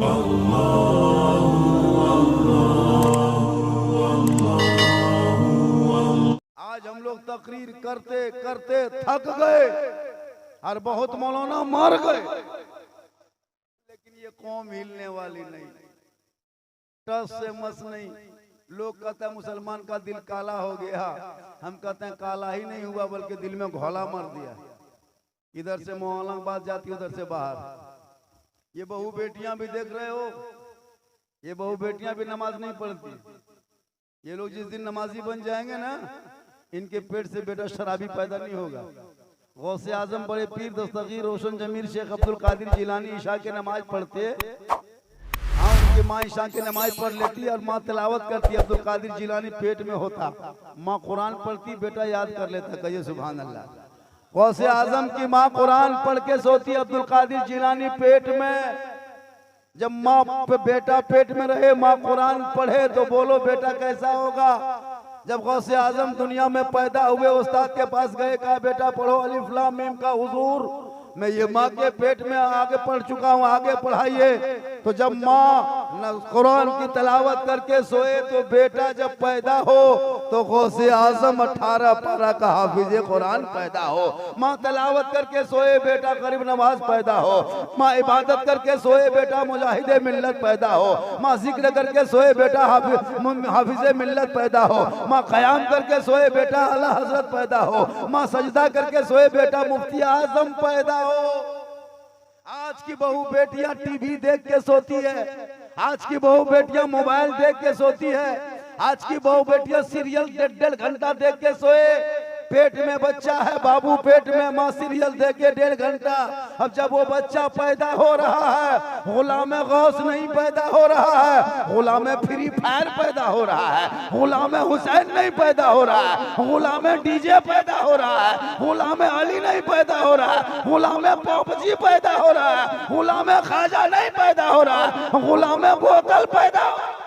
आज हम लोग तकरीर करते करते थक गए और बहुत मौलाना मर गए, लेकिन ये कौम हिलने वाली नहीं, टस से मस नहीं। लोग कहते हैं मुसलमान का दिल काला हो गया, हम कहते हैं काला ही नहीं हुआ बल्कि दिल में घोला मार दिया। इधर से मौलाना बात जाती, उधर से बाहर। ये बहू बेटियां भी देख रहे हो, ये बहू बेटियां भी नमाज नहीं पढ़ती। ये लोग जिस दिन नमाजी बन जाएंगे ना, इनके पेट से बेटा शराबी पैदा नहीं होगा। गौसे आजम बड़े पीर दस्तगीर रोशन जमीर शेख अब्दुल कादिर जिलानी ईशा के नमाज पढ़ते, हाँ उनकी माँ ईशा की नमाज पढ़ लेती और माँ तिलावत करती, अब्दुल कादिर जिलानी पेट में होता, माँ कुरान पढ़ती, बेटा याद कर लेता। कहिए सुभान अल्लाह। गौसे आजम की माँ कुरान पढ़ के सोती, अब्दुल कादिर जिलानी पेट में। जब माँ बेटा पेट में रहे, माँ कुरान पढ़े, तो बोलो बेटा कैसा होगा। जब गौसे आजम दुनिया में पैदा हुए, उस्ताद के पास गए, कहा बेटा पढ़ो अलिफ लाम मीम का हुजूर, मैं ये माँ के पेट में आगे पढ़ चुका हूँ, आगे पढ़ाइए। तो जब माँ कुरान की तलावत करके सोए, तो बेटा जब पैदा हो तो गौसे आजम 18 पारा का हाफिज कुरान पैदा हो। माँ तलावत करके सोए, बेटा गरीब नवाज पैदा हो। माँ इबादत करके सोए, बेटा मुजाहिदे मिल्लत पैदा हो। माँ जिक्र करके सोए, बेटा हाफिज मिल्लत पैदा हो। माँ कयाम करके सोए, बेटा आला हजरत पैदा हो। माँ सजदा करके सोए, बेटा मुफ्ती आजम पैदा हो। आज की बहू बेटियां टीवी देख के सोती है, आज की बहू बेटियां मोबाइल देख के सोती है, आज की बहू बेटियां सीरियल 1.5 घंटा देख के सोए। पेट में बच्चा है, बाबू पेट में, माँ सीरियल देखे 1.5 घंटा। अब जब वो बच्चा पैदा हो रहा है, गुलाम गौस नहीं पैदा हो रहा है, गुलाम फ्री फायर पैदा हो रहा है, गुलाम हुसैन नहीं पैदा हो रहा है, गुलाम डीजे पैदा हो रहा है, गुलाम अली नहीं पैदा हो रहा है, गुलाम पॉपजी पैदा हो रहा है, गुलाम खाजा नहीं पैदा हो रहा है, गुलाम बोतल पैदा हो रहा है।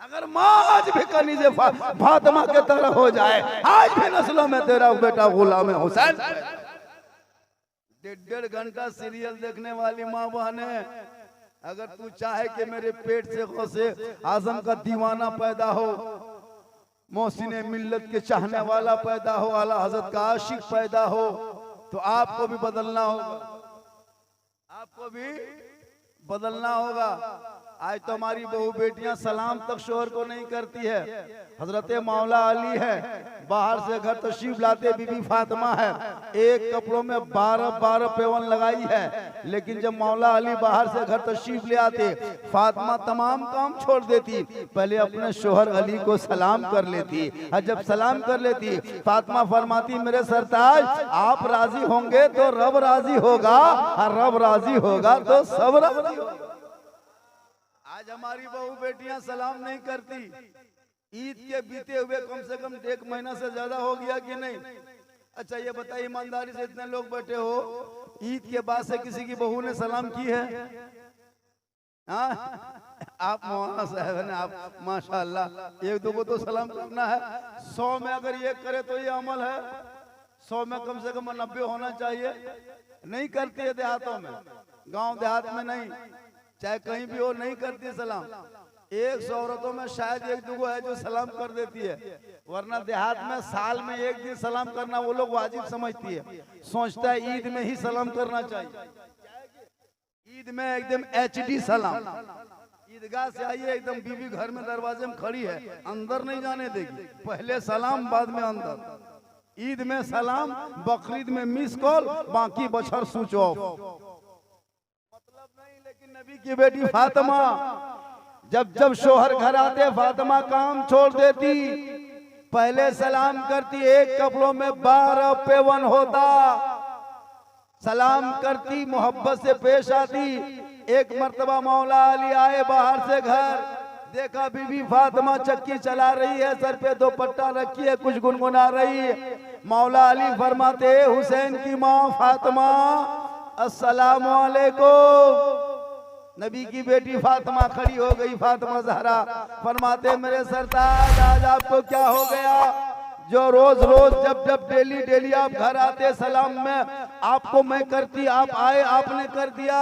अगर माँ आज भी कनीज़े फातिमा के तरह हो जाए, आज भी नस्लों में तेरा बेटा गुलाम हुसैन। 1.5 घंटा सीरियल देखने वाली माँ बहने, अगर तू चाहे कि मेरे पेट से गौसे आजम का दीवाना पैदा हो, मोहसिने मिल्लत के चाहने वाला पैदा हो, आला हजरत का आशिक पैदा हो, तो आपको भी बदलना होगा, आपको भी बदलना होगा। आज तो हमारी बहू बेटियां सलाम तक शोहर को नहीं करती है। हजरत मौला अली है, बाहर से घर तशरीफ लाते बीबी फातिमा है, एक कपड़ों में 12 पेवन लगाई है, लेकिन जब मौला अली बाहर से घर तशरीफ ले आते, फातिमा तमाम काम छोड़ देती, पहले अपने शोहर अली को सलाम कर लेती। और जब सलाम कर लेती, फातिमा फरमाती मेरे सरताज आप राजी होंगे तो रब राजी होगा, और रब राजी होगा तो सब राजी होगा। आज हमारी बहू बेटियां सलाम नहीं करती। ईद के बीते हुए कम से कम 1 महीना से ज्यादा हो गया कि नहीं? अच्छा ये बताइए ईमानदारी से, इतने लोग बैठे हो, ईद के बाद से किसी की बहू ने सलाम की है? हाँ आप मौलाना साहब ने, आप माशाअल्लाह 1-2 को तो सलाम करना है। 100 में अगर ये करे तो ये अमल है, 100 में कम से कम 90 होना चाहिए। नहीं करती है देहातों में, गांव देहात में नहीं, चाहे कहीं भी हो, नहीं करती सलाम। 100 औरतों में शायद 1-2 है जो सलाम कर देती है, वरना देहात में साल में 1 दिन सलाम करना वो लोग वाजिब समझती है, सोचता है ईद में ही सलाम करना चाहिए। ईद में एकदम HD सलाम, ईदगाह से आइए एकदम बीबी घर में दरवाजे में खड़ी है, अंदर नहीं जाने देगी, पहले सलाम बाद में अंदर। ईद में सलाम, बकरीद में मिस कॉल, बाकी बछर स्विच ऑफ। लेकिन नबी की बेटी फातिमा जब शोहर घर आते, फातिमा काम छोड़ देती, पहले सलाम करती, एक कपड़ों में 12 पेवन होता, सलाम करती, मोहब्बत से पेश आती। एक मर्तबा मौला अली आए बाहर से घर, देखा बीबी फातिमा चक्की चला रही है, सर पे दुपट्टा रखी है, कुछ गुनगुना रही है। मौला अली फरमाते हुसैन की माँ फातिमा अस्सलाम वालेकुम। नबी की बेटी फातिमा खड़ी हो गई, फातिमा ज़हरा फरमाते मेरे सरताज आज आपको क्या हो गया, जो रोज रोज जब डेली आप घर आते सलाम में आपको मैं करती, आप आए आपने कर दिया,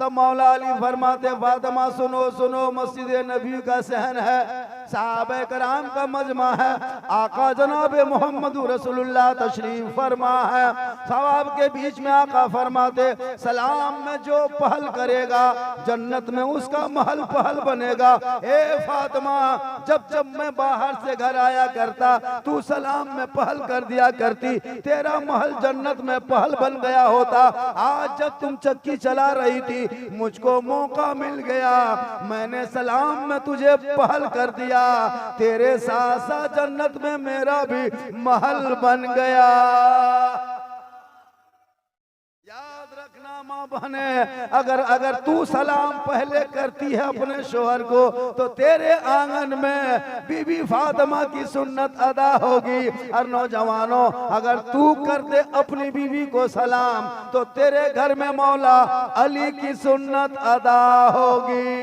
तब मौला अली फरमाते फातिमा सुनो सुनो, मस्जिद नबी का सहन है, सहाबा कराम का मजमा है, आका जनाब मोहम्मद रसूलुल्लाह तशरीफ फरमा है। सवाब के बीच में आका फरमाते सलाम में जो पहल करेगा जन्नत में उसका महल पहल बनेगा। ए फातिमा, जब जब मैं बाहर से घर आया करता तू सलाम में पहल कर दिया करती, तेरा महल जन्नत में पहल बन गया होता। आज जब तुम चक्की चला रही थी मुझको मौका मिल गया, मैंने सलाम में तुझे पहल कर दिया, तेरे साथ साथ जन्नत में मेरा भी महल बन गया। याद रखना माँ बहने, अगर तू सलाम पहले करती है अपने शोहर को तो तेरे आंगन में बीबी फातिमा की सुन्नत अदा होगी। और नौजवानों, अगर तू कर दे अपनी बीवी को सलाम तो तेरे घर में मौला अली की सुन्नत अदा होगी।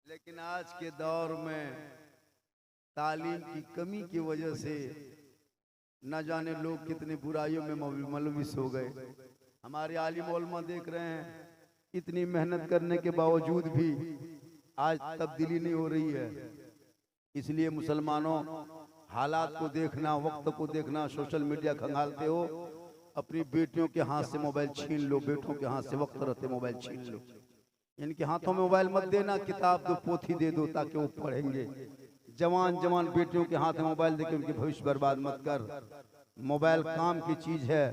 लेकिन आज के दौर में तालीम की कमी की वजह से न जाने लोग कितने बुराइयों में मुलविस हो गए। हमारे आलिम उलमा देख रहे हैं, इतनी मेहनत करने के बावजूद भी आज तब्दीली नहीं हो रही है। इसलिए मुसलमानों, हालात को देखना, वक्त को देखना, सोशल मीडिया खंगालते हो, अपनी बेटियों के हाथ से मोबाइल छीन लो, बेटों के हाथ से वक्त रहते मोबाइल छीन लो। इनके हाथों में मोबाइल मत देना, किताब दो, पोथी दे दो ताकि वो पढ़ेंगे। जवान जवान बेटियों के हाथ में मोबाइल देके उनके भविष्य बर्बाद मत कर। मोबाइल काम की चीज है,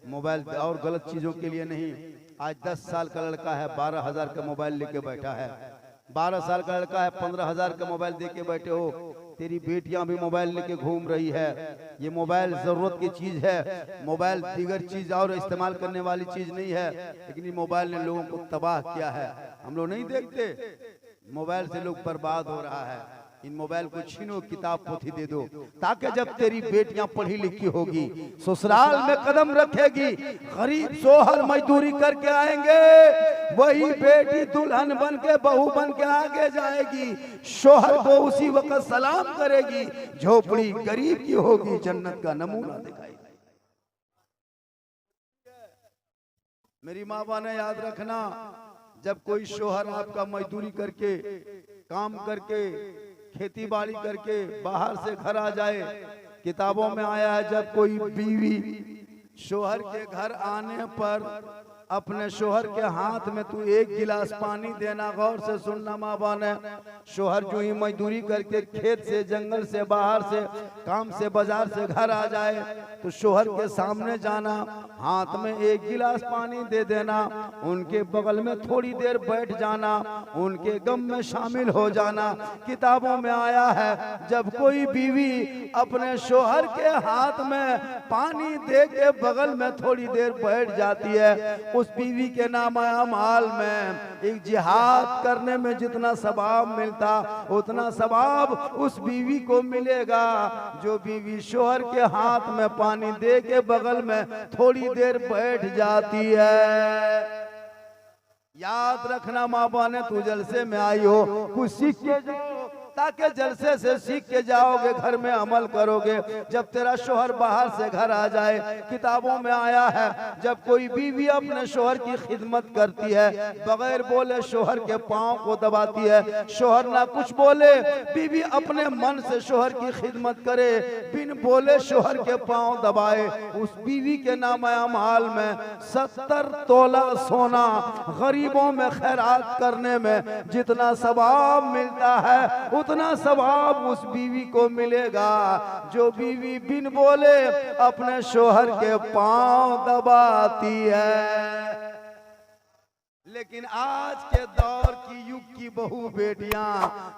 मोबाइल और गलत चीजों के लिए नहीं। आज 10 साल का लड़का है 12,000 का मोबाइल लेके बैठा है, 12 साल का लड़का है 15,000 का मोबाइल देके बैठे हो। तेरी बेटियां भी मोबाइल लेके घूम रही है। ये मोबाइल जरूरत की चीज है, मोबाइल दीगर चीज और इस्तेमाल करने वाली चीज नहीं है, लेकिन ये मोबाइल ने लोगों को तबाह किया है। हम लोग नहीं देखते, मोबाइल से लोग बर्बाद हो रहा है। इन मोबाइल को छीनो, किताब पोथी दे दो, ताकि जब तेरी बेटियां पढ़ी लिखी होगी, ससुराल में कदम रखेगी, गरीब सोहर मजदूरी करके आएंगे, वही बेटी दुल्हन बन के बहू बन के आगे जाएगी, शोहर को उसी वक्त सलाम करेगी, झोपड़ी गरीब की होगी, जन्नत का नमूना दिखाएगी। मेरी माँ बाप ने याद रखना, जब कोई शोहर आपका मजदूरी करके, काम करके, खेती बाड़ी करके बाहर से घर आ जाए, किताबों में आया है जब कोई बीवी शोहर के घर आने पर अपने शोहर के हाथ में तू 1 गिलास पानी देना। गौर से सुनना माँ बहने, शोहर जो ही मजदूरी करके खेत से, जंगल से, बाहर से, काम से, बाजार से घर आ जाए तो शोहर के सामने जाना, हाथ में 1 गिलास पानी दे देना, उनके बगल में थोड़ी देर बैठ जाना, उनके गम में शामिल हो जाना। किताबों में आया है जब कोई बीवी अपने शोहर के हाथ में पानी दे के बगल में थोड़ी देर बैठ जाती है, उस बीवी के नाम अमाल में एक जिहाद करने में जितना सवाब मिलता उतना सवाब उस बीवी को मिलेगा जो बीवी शोहर के हाथ में पानी दे के बगल में थोड़ी देर बैठ जाती है। याद रखना माँ बहने, तू जलसे में आई हो, कुछ सीख के जाओ, ताकि जलसे से सीख के जाओगे, घर में अमल करोगे। जब तेरा शोहर बाहर से घर आ जाए, किताबों में आया है जब कोई बीवी अपने शोहर की खिदमत करती है, बगैर बोले शोहर के पांव को दबाती है, शोहर ना कुछ बोले, बीवी अपने मन से शोहर की खिदमत करे, बिन बोले शोहर के पांव दबाए, उस बीवी के नाम अमाल में 70 तोला सोना गरीबों में खैरात करने में जितना सवाब मिलता है उतना सवाब उस बीवी को मिलेगा जो बीवी बिन बोले अपने शोहर के पांव दबाती है। लेकिन आज के दौर की युग की बहू बेटियां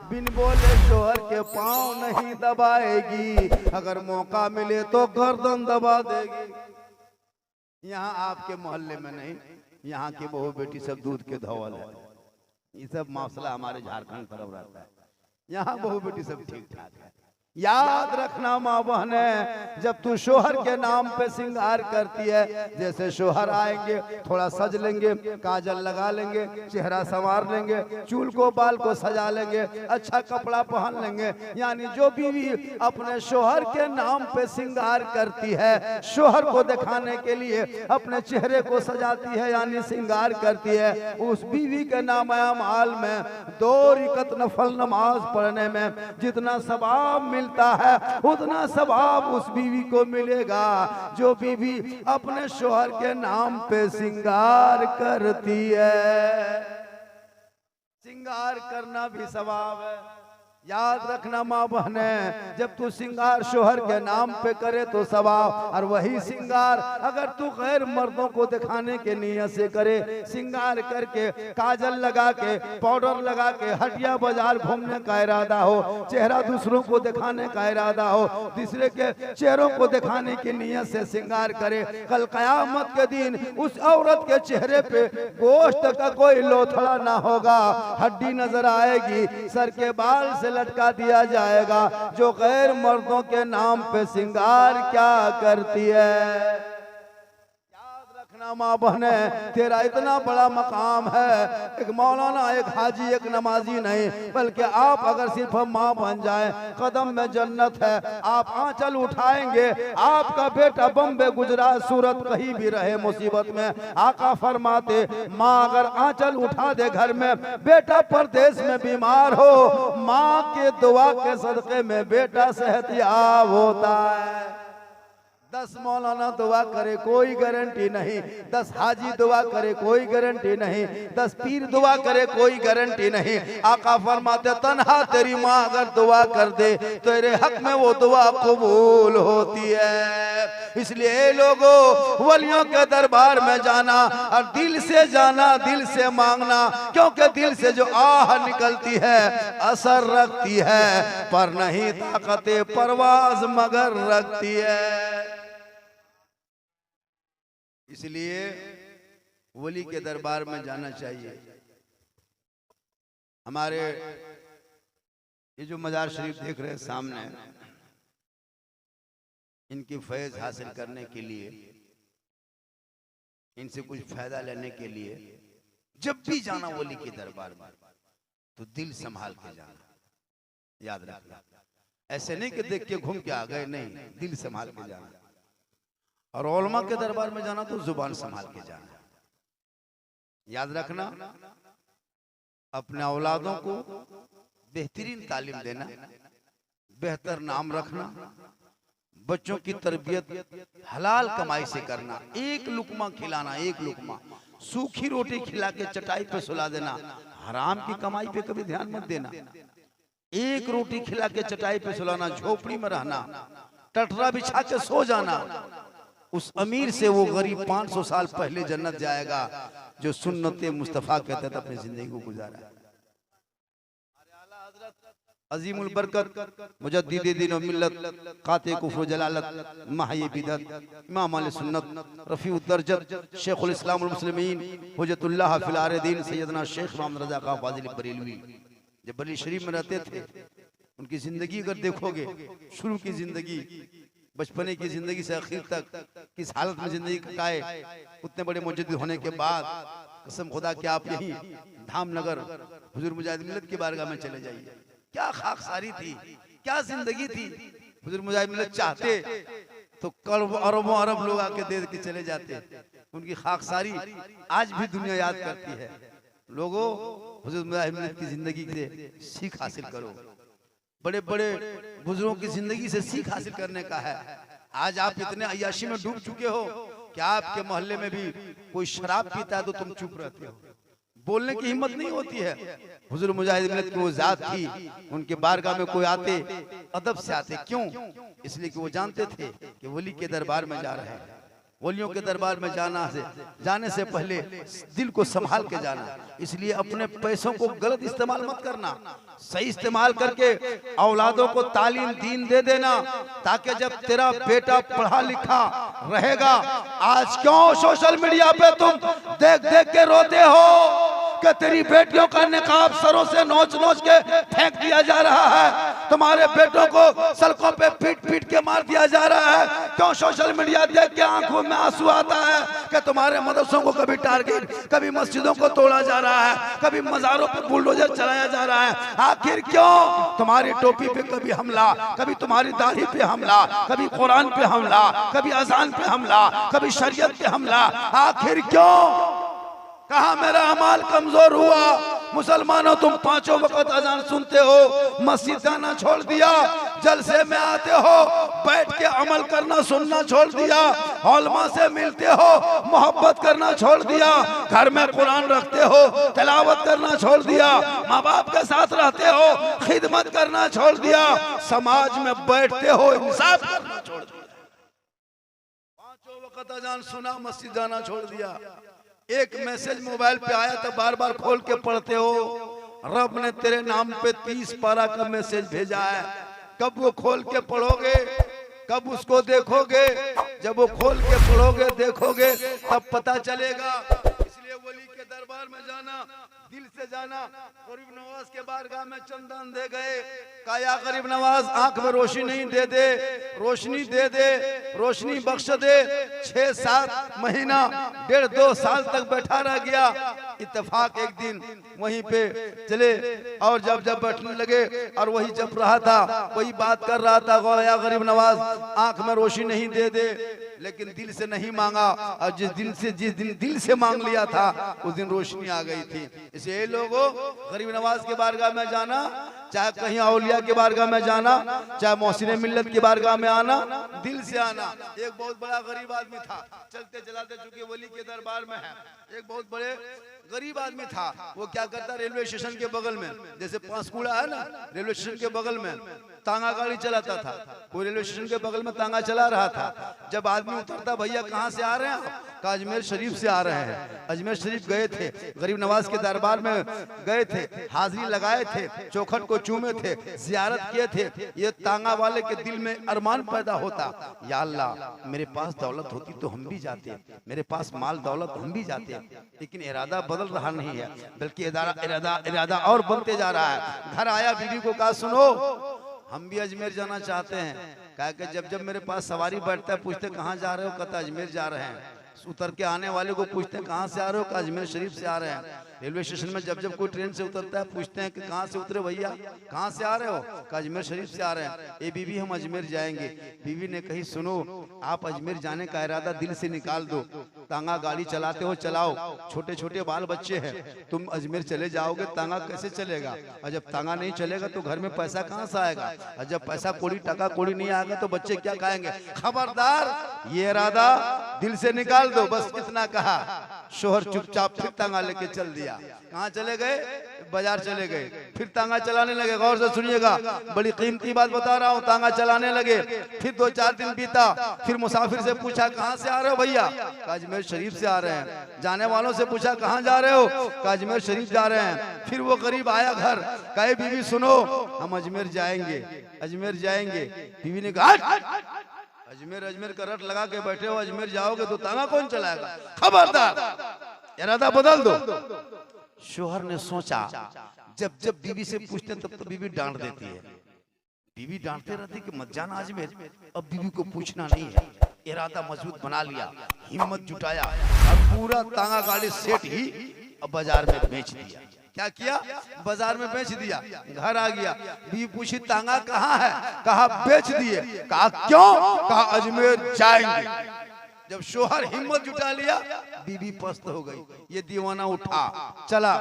बिन बोले शोहर के पांव नहीं दबाएगी, अगर मौका मिले तो गर्दन दबा देगी। यहाँ आपके मोहल्ले में नहीं, यहाँ की बहू बेटी सब दूध के धवल है। ये सब मसला हमारे झारखंड तरफ रहता है, यहाँ बहू बेटी सब ठीक ठाक है। याद रखना माँ बहने, जब तू शोहर के नाम पे श्रृंगार करती है, जैसे शोहर आएंगे थोड़ा सज लेंगे, काजल लगा लेंगे, चेहरा संवार लेंगे, चूल को बाल को सजा लेंगे, अच्छा कपड़ा पहन लेंगे, यानी जो बीवी अपने शोहर के नाम पे श्रृंगार करती है, शोहर को दिखाने के लिए अपने चेहरे को सजाती है यानी श्रृंगार करती है, उस बीवी के नाम अमाल में 2 रकात नफल नमाज पढ़ने में जितना सवाब मिलता है उतना सवाब उस बीवी को मिलेगा जो बीवी अपने शोहर के नाम पे श्रृंगार करती है। श्रृंगार करना भी सवाब है। याद रखना माँ बहने, जब तू श्रृंगार शोहर के नाम पे करे तो सवाब, और वही श्रृंगार अगर तू गैर मर्दों को दिखाने के नियत से करे, श्रृंगार करके काजल लगा के पाउडर लगा के हटिया बाजार घूमने का इरादा हो, चेहरा दूसरों को दिखाने का इरादा हो, दूसरे के चेहरों को दिखाने की नियत से श्रृंगार करे, कल कयामत के दिन उस औरत के चेहरे पे गोश्त का कोई लोथड़ा ना होगा, हड्डी नजर आएगी, सर के बाल से लटका दिया जाएगा। जो गैर मर्दों के नाम पे श्रृंगार क्या करती है। माँ बहने, तेरा इतना बड़ा मकाम है, एक मौलाना, एक हाजी, एक नमाजी नहीं, बल्कि आप अगर सिर्फ माँ बन जाए कदम में जन्नत है। आप आंचल उठाएंगे, आपका बेटा बम्बे गुजरात सूरत कहीं भी रहे मुसीबत में, आका फरमाते माँ अगर आंचल उठा दे घर में, बेटा परदेश में बीमार हो, माँ के दुआ के सदके में बेटा सेहतयाब होता है। 10 मौलाना दुआ करे कोई गारंटी नहीं, 10 हाजी दुआ करे कोई गारंटी नहीं, 10 पीर दुआ करे कोई गारंटी नहीं। आका फरमाते तन्हा तेरी माँ अगर दुआ कर दे तेरे हक में वो दुआ कबूल होती है। इसलिए लोगों, वलियों के दरबार में जाना और दिल से जाना, दिल से मांगना, क्योंकि दिल से जो आह निकलती है असर रखती है, पर नहीं ताकते परवाज मगर रखती है। इसलिए वली के दरबार में जाना चाहिए। हमारे ये जो मजार शरीफ देख रहे हैं सामने, इनकी फैज हासिल करने के लिए, इनसे कुछ फायदा लेने के लिए जब भी जाना वली के दरबार में तो दिल संभाल के जाना। याद रखना, ऐसे नहीं कि देख के घूम के आ गए, नहीं, दिल संभाल के जाना। और उलमा के दरबार में जाना तो जुबान संभाल के जाना। याद रखना, अपने औलादों को बेहतरीन तालीम देना, बेहतर नाम रखना, बच्चों की तरबियत हलाल कमाई से करना। एक लुकमा खिलाना, एक लुकमा, सूखी रोटी खिला के चटाई पे सुला देना, हराम की कमाई पे कभी ध्यान मत देना। एक रोटी खिला के चटाई पे सुलाना, झोपड़ी में रहना, टटरा बिछा के सो जाना। उस अमीर से वो गरीब 500 साल पहले जन्नत जाएगा जो सुन्नते मुस्तफा के तहत अपनी जिंदगी को गुजारा। अजीमुल बरकत मुजद्दिद दीन व मिल्लत काते कुफ्र जलालत महयी बिदअत इमाम अहले सुन्नत रफीउद दर्जत शेखुल इस्लाम वल मुस्लिमीन हुज्जतुल्लाह फिल आरिदीन सैयदना शेख मोहम्मद रजा खां फाजिल बरेलवी जब बरेली शरीफ में रहते थे, उनकी जिंदगी अगर देखोगे, शुरू की जिंदगी, बचपने की जिंदगी से आखिर तक किस हालत में जिंदगी कटाए, उतने बड़े मुजद्दिद होने के बाद कसम खुदा कि आप यही धामनगर हुजूर मुजाहिद मिल्लत की बारगाह में चले जाइए। क्या खाकसारी थी, क्या जिंदगी थी। हुजूर मुजाहिद मिल्लत चाहते तो करोड़ों अरबों अरब लोग आके दे के चले जाते। उनकी खाकसारी आज भी दुनिया याद करती है। लोगों, हुजूर मुजाहिद मिल्लत की जिंदगी से सीख हासिल करो। बड़े बड़े बुजुर्गों की जिंदगी से सीख हासिल करने का है। आज आप इतने अय्याशी में डूब चुके हो कि आपके मोहल्ले में भी कोई शराब पीता है तो तुम चुप रहते हो, बोलने की हिम्मत नहीं होती है। हुजूर मुजाहिद मिल्लत की वो जात थी, उनके बारगाह में कोई आते अदब से आते। क्यों? इसलिए कि वो जानते थे कि वली के दरबार में जा रहे हैं। वलियों के दरबार में जाने से पहले दिल को संभाल के जाना। इसलिए अपने पैसों को गलत इस्तेमाल मत करना, सही इस्तेमाल करके औलादों को तालीम दीन दे देना, ताकि जब तेरा बेटा पढ़ा लिखा रहेगा। आज क्यों सोशल मीडिया पे तुम देख देख के रोते हो कि तेरी बेटियों का निकाब सरों से नोच नोच के फेंक दिया जा रहा है, तुम्हारे बेटों को सड़कों पे पीट पीट के मार दिया जा रहा है। क्यों सोशल मीडिया देख के आंखों में आंसू आता है कि तुम्हारे मदरसों को कभी टारगेट, कभी मस्जिदों को तोड़ा जा रहा है, कभी मज़ारों पे बुलडोजर चलाया जा रहा है। आखिर क्यों? तुम्हारी टोपी पे कभी हमला, कभी तुम्हारी दाढ़ी पे हमला, कभी कुरान पे हमला, कभी अजान पे हमला, कभी शरीयत पे हमला। आखिर क्यों? कहा मेरा अमाल कमजोर हुआ? मुसलमानों तुम पांचों वक्त अजान सुनते हो, मस्जिद जाना छोड़ दिया, जलसे में आते हो, बैठ के अमल करना सुनना छोड़ दिया, उलमा से मिलते हो, मोहब्बत करना छोड़ दिया, घर में कुरान रखते हो, तिलावत करना छोड़ दिया, माँ बाप के साथ रहते हो, खिदमत करना छोड़ दिया, समाज में बैठते हो, इंसाफ करना छोड़ दिया। पांचों वक्त अजान सुना, मस्जिद जाना छोड़ दिया। एक मैसेज मोबाइल पे आया तो बार बार खोल के पढ़ते हो। रब ने तेरे नाम पे 30 पारा का मैसेज भेजा है, कब वो खोल के पढ़ोगे, कब उसको देखोगे? जब वो खोल के पढ़ोगे देखोगे तब पता चलेगा। इसलिए वली के दरबार में जाना, दिल से जाना। गरीब नवाज के बारगाह में चंदन दे गए, कहा या गरीब नवाज आंख में रोशनी नहीं दे दे, रोशनी दे दे, रोशनी बख्श दे। 6-7 महीना 1.5-2 साल तक बैठा रह गया। इत्तेफाक एक दिन वहीं पे चले और जब बैठने लगे और वही जब रहा था वही बात कर रहा था, या गरीब नवाज आंख में रोशनी नहीं दे दे, लेकिन दिल से नहीं मांगा, और जिस दिन दिल से मांग लिया था उस दिन रोशनी आ गई थी। इसे लोगों गरीब नवाज के बारगाह में जाना, चाहे कहीं औलिया के बारगाह में जाना, चाहे मोहसिन मिल्लत के बारगाह में आना, दिल से आना। एक बहुत बड़ा गरीब आदमी था, चलते चलाते चूंकि वली के दरबार में है, एक बहुत बड़े गरीब आदमी था। वो क्या करता, रेलवे स्टेशन के बगल में, जैसे पांचकुड़ा है ना, रेलवे स्टेशन के बगल में तांगा गाड़ी चलाता था। वो रेलवे स्टेशन के बगल में तांगा चला रहा था। जब आदमी उतरता, भैया कहाँ से आ रहे हैं आप? कहा अजमेर शरीफ से आ रहे हैं। अजमेर शरीफ गए थे, गरीब नवाज के दरबार में गए थे, हाजिरी लगाए थे, चौखट को चूमे थे, जियारत किए थे। ये तांगा वाले के दिल में अरमान पैदा होता, या अल्लाह मेरे पास दौलत होती तो हम भी जाते, मेरे पास माल दौलत हम भी जाते। लेकिन इरादा बदल रहा नहीं है, बल्कि इरादा और बनते जा रहा है। घर आया, बीवी को कहा सुनो हम भी अजमेर जाना चाहते हैं। कहा कि जब मेरे पास सवारी बैठता है पूछते कहाँ जा रहे हो? कहता अजमेर जा रहे हैं। उतर के आने वाले को पूछते हैं कहाँ से आ रहे हो? कहा अजमेर शरीफ से आ रहे हैं। रेलवे स्टेशन में जब कोई ट्रेन से उतरता है पूछते हैं कि कहाँ से उतरे भैया, कहाँ से आ रहे हो? कहा अजमेर शरीफ से आ रहे हैं। ए बीवी हम अजमेर जाएंगे। बीवी ने कही सुनो आप अजमेर जाने का इरादा दिल से निकाल दो, तांगा गाड़ी चलाते हो चलाओ, छोटे छोटे बाल बच्चे हैं, तुम अजमेर चले जाओगे तांगा कैसे चलेगा? और जब तांगा नहीं चलेगा तो घर में पैसा कहाँ से आएगा? और जब पैसा कौड़ी टका कौड़ी नहीं आएगा तो बच्चे क्या खाएंगे? खबरदार ये इरादा दिल से निकाल दो। बस इतना कहा, शोहर चुपचाप फिर तांगा लेके चल दिया। कहाँ चले गए? बाजार चले गए, फिर तांगा चलाने लगे। गौर से सुनिएगा, बड़ी कीमती बात बता रहा हूँ। तांगा चलाने लगे, फिर 2-4 दिन बीता, फिर मुसाफिर से पूछा कहाँ से आ रहे हो भैया? कहा अजमेर शरीफ से आ रहे हैं। जाने वालों से पूछा कहाँ जा रहे हो? कहा अजमेर शरीफ जा रहे हैं। फिर वो करीब आया घर, कहे बीवी सुनो हम अजमेर जाएंगे, अजमेर जाएंगे। बीवी ने कहा अजमेर का रट लगा के बैठे हो, अजमेर जाओगे तो तांगा कौन चलाएगा? खबरदार इरादा बदल दो। शोहर ने सोचा, जब बीवी से पूछते तब तो बीवी डांट देती है, बीवी डांटते रहती कि मत जाना अजमेर। अब बीवी को पूछना नहीं है, इरादा मजबूत बना लिया, हिम्मत जुटाया और पूरा तांगा गाड़ी सेट ही बाजार में बेच दिया। क्या किया? बाजार में बेच दिया। घर आ गया, बीवी पूछी तांगा कहाँ है? कहा बेच दिए। कहा क्यों? कहा अजमेर जाएंगे। जब शोहर हिम्मत जुटा लिया, बीवी पस्त हो गई। ये दीवाना उठा चला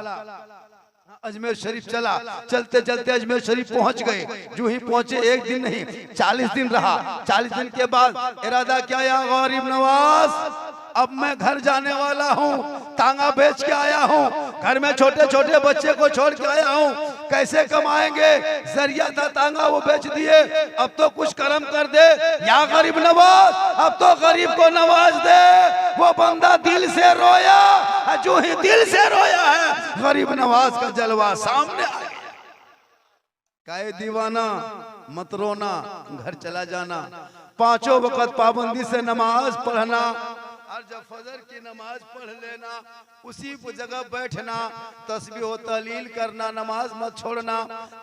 अजमेर शरीफ चला। चलते चलते अजमेर शरीफ पहुंच गए। जो ही पहुंचे एक दिन नहीं 40 दिन रहा। 40 दिन के बाद इरादा क्या? या गरीब नवाज अब मैं घर जाने वाला हूँ, तांगा बेच के आया हूँ, घर में छोटे छोटे बच्चे को छोड़ के आया हूँ, कैसे कमाएंगे? जरिया था तांगा वो बेच दिए, अब तो कुछ कर्म कर दे या गरीब नवाज, अब तो गरीब को नवाज दे। वो बंदा दिल से रोया, जो ही दिल से रोया है गरीब नवाज का जलवा सामने आ गया। काहे दीवाना मत रोना, घर चला जाना, 5 वक्त पाबंदी से नमाज पढ़ना और जब फजर की नमाज पढ़ लेना, उसी जगह बैठना, तस्बीह व तहलील करना, नमाज मत छोड़ना,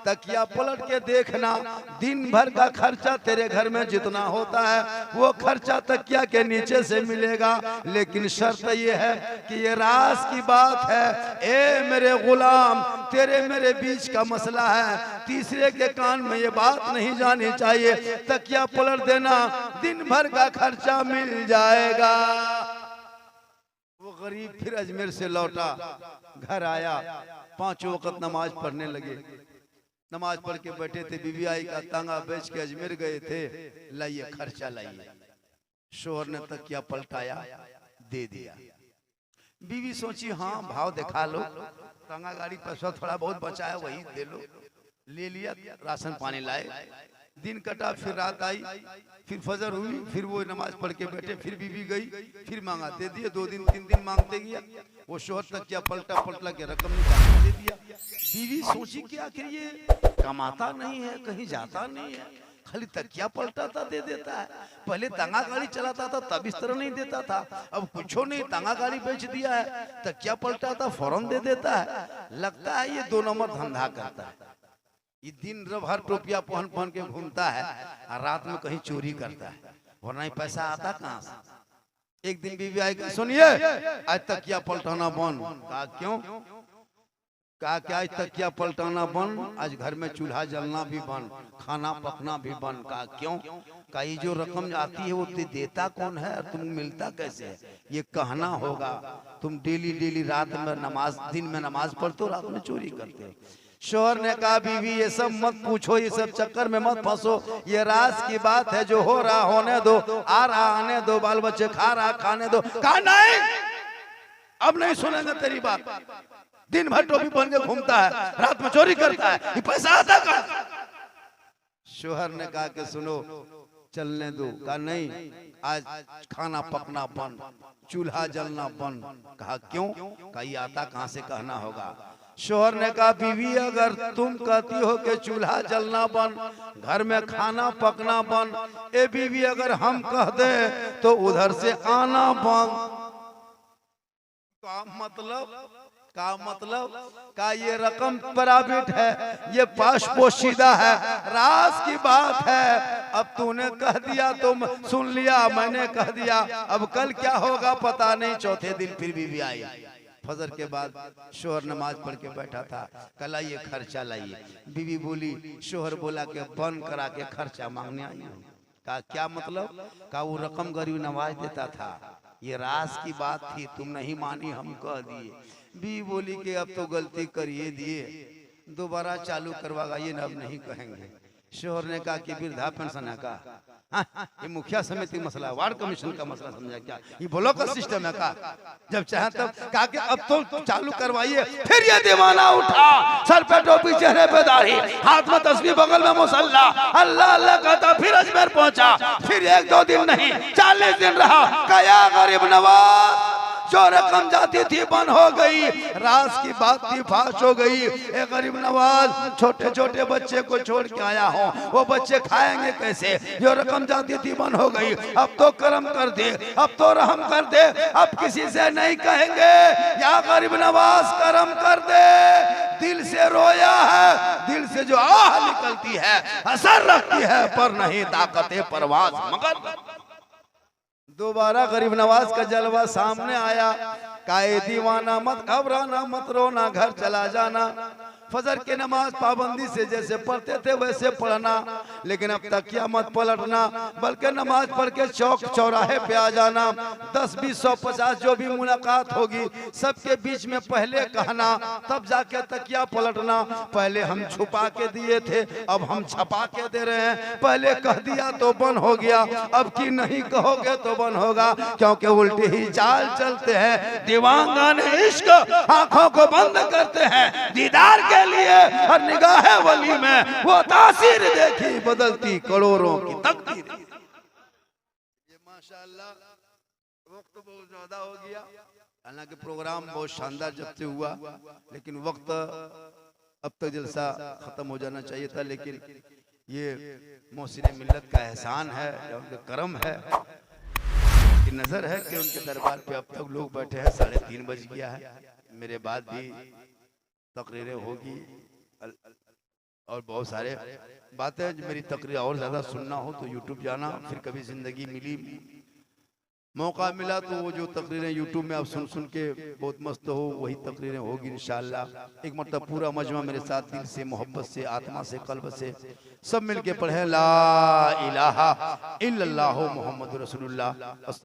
तकिया पलट के देखना। दिन भर का खर्चा तेरे घर में जितना होता है वो खर्चा तकिया के नीचे से मिलेगा। लेकिन शर्त ये है कि ये राज की बात है, ए मेरे गुलाम, तेरे मेरे बीच का मसला है, तीसरे के कान में ये बात नहीं जानी चाहिए। तकिया पलट देना, दिन भर का खर्चा मिल जाएगा। वो गरीब फिर अजमेर से लौटा, घर आया, 5 वक्त नमाज पढ़ने लगे। नमाज पढ़ के बैठे थे, बीवी आई का तांगा बेच के अजमेर गए थे, लाइए खर्चा लाइए। शोहर ने तकिया पलटाया, दे दिया। बीवी सोची हाँ भाव दिखा लो, तांगा गाड़ी पैसा थोड़ा बहुत बचा है वही दे लो। ले लिया, राशन पानी लाए। दिन कटा, फिर रात आई, फिर फजर हुई, फिर वो नमाज पढ़ के बैठे, फिर बीवी गई, फिर मांगा, दे दिए। 2 दिन 3 दिन मांगते गया, वो शोहर तकिया पलटा के रकम निकाल दे दिया। बीवी सोची कि आखिर ये कमाता नहीं है, कहीं जाता नहीं है, खाली तकिया पलटाता दे देता है। पहले तांगा गाड़ी चलाता था तब इस तरह नहीं देता था, अब कुछो नहीं, तांगा गाड़ी बेच दिया है, तकिया पलटाता फौरन दे देता है। लगता है ये 2 नंबर धंधा करता है। ये दिन भर टोपिया पहन के घूमता है और रात में कहीं चोरी करता है, वरना ही पैसा आता कहाँ से। एक दिन बीवी आई, सुनिए आज तकिया पलटाना बंद। कहा क्यों? कहा क्या आज तकिया पलटाना बंद, आज घर में चूल्हा जलना भी बंद, खाना पकना भी बंद। कहा क्यों? कहा ये जो रकम आती है वो देता कौन है, तुम मिलता कैसे है? ये कहना होगा, तुम डेली रात में नमाज, दिन में नमाज पढ़ते हो, रात में चोरी करते हो। शोहर ने कहा बीवी ये सब मत पूछो, ये सब चक्कर में मत फंसो, ये राज की बात है, जो हो रहा होने दो, आ रहा आने दो, बाल बच्चे खा रहा खाने दो। कहा नहीं, अब नहीं सुनेंगे तेरी बात। दिन भर टोपी पहन के घूमता है, रात में चोरी करता है, ये पैसा आता कहाँ? शोहर ने कहा कि सुनो चलने दो। कहा नहीं, आज खाना पकना बंद, चूल्हा जलना बंद। कहा क्यों? कहा ये आता कहाँ से, कहना होगा। शोहर ने कहा बीवी अगर तुम कहती हो कि चूल्हा जलना बंद, घर में खाना पकना बंद, ए बीवी अगर हम कह दे तो उधर से आना बंद। का मतलब का ये रकम प्राइवेट है, ये पास पोशीदा है, राज की बात है। अब तूने कह दिया तो सुन लिया, मैंने कह दिया, अब कल क्या होगा पता नहीं। चौथे दिन फिर बीवी आई। फजर के बाद शोहर नमाज पढ़ के बैठा था, कल आइए खर्चा लाइए। बीवी बोली, शोहर बोला कि बंद करा के खर्चा मांगने आई हूँ। कहा क्या मतलब? कहा वो रकम गरीब नवाज देता था, ये राज की बात थी, तुम नहीं मानी, हम कह दिए। बीवी बोली कि अब तो गलती करिए दिए, दोबारा चालू करवाइए ना, अब नहीं कहेंगे। शोहर ने कहा कि वृद्धा पेंशन है का? हाँ, ये मुखिया समिति मसला, वार्ड कमीशन का मसला समझा क्या? ये ब्लॉक का सिस्टम है का? जब चाहे तब। कहा कि अब तो चालू करवाइए। फिर ये दीवाना उठा, सर पे टोपी, चेहरे पे दाढ़ी, हाथ में तस्बीह, बगल में मुसल्ला, अल्लाह अल्लाह कहता, फिर अजमेर पहुंचा। फिर 1-2 दिन नहीं, 40 दिन रहा। कया गरीब नवाज, जो रकम जाती थी बंद हो गई, राज की बात थी फाश हो गई। ए गरीब नवाज, छोटे छोटे बच्चे को छोड़ के आया हूँ, वो बच्चे खाएंगे कैसे? जो रकम जाती थी बंद हो गई, अब तो करम कर दे, अब तो रहम कर दे, अब किसी से नहीं कहेंगे या गरीब नवाज करम कर दे। दिल से रोया है, दिल से जो आह निकलती है असर रखती है, पर नहीं ताकते परवाज मगर। दोबारा गरीब नवाज का जलवा सामने आया। काए दीवाना मत घबराना, मत रोना, घर चला जाना। फजर की नमाज पाबंदी से जैसे पढ़ते थे वैसे पढ़ना, लेकिन अब तक क्या मत पलटना, बल्कि नमाज पढ़ के चौक चौराहे पे आ जाना। 10, 20, 100, 50 जो भी मुलाकात होगी सबके बीच में पहले कहना, तब जाके तकिया पलटना। पहले हम छुपा के दिए थे, अब हम छपा के दे रहे हैं। पहले कह दिया तो बंद हो गया, अब की नहीं कहोगे तो बंद होगा, क्योंकि उल्टी ही चाल चलते हैं। दीवानगान इश्क आंखों को बंद करते हैं दीदार के लिए, और निगाह वली में वो तासीर देखी बदलती करोड़ों की तकदीर। ये माशाअल्लाह वक्त बहुत ज्यादा हो गया, हालांकि प्रोग्राम बहुत शानदार जब से हुआ, लेकिन वक्त अब तक जलसा खत्म हो जाना चाहिए था। लेकिन ये मोहसिन मिल्लत का एहसान है, करम है कि नजर है कि उनके दरबार पे अब तक लोग बैठे हैं, 3:30 बज गया है। मेरे बाद भी तकरीरें होगी और बहुत सारे बातें। मेरी तकरीर और ज्यादा सुनना हो तो यूट्यूब जाना, फिर कभी जिंदगी मिली मौका मिला तो वो जो तकरीरें यूट्यूब में आप सुन सुन के बहुत मस्त हो, वही तकरीरें होगी इंशाअल्लाह। एक मतलब पूरा मजमा मेरे साथ दिल से, मोहब्बत से, आत्मा से, कल्ब से सब मिलके पढ़े ला इलाहा इल्लल्लाहु मुहम्मदुर रसूलुल्लाह।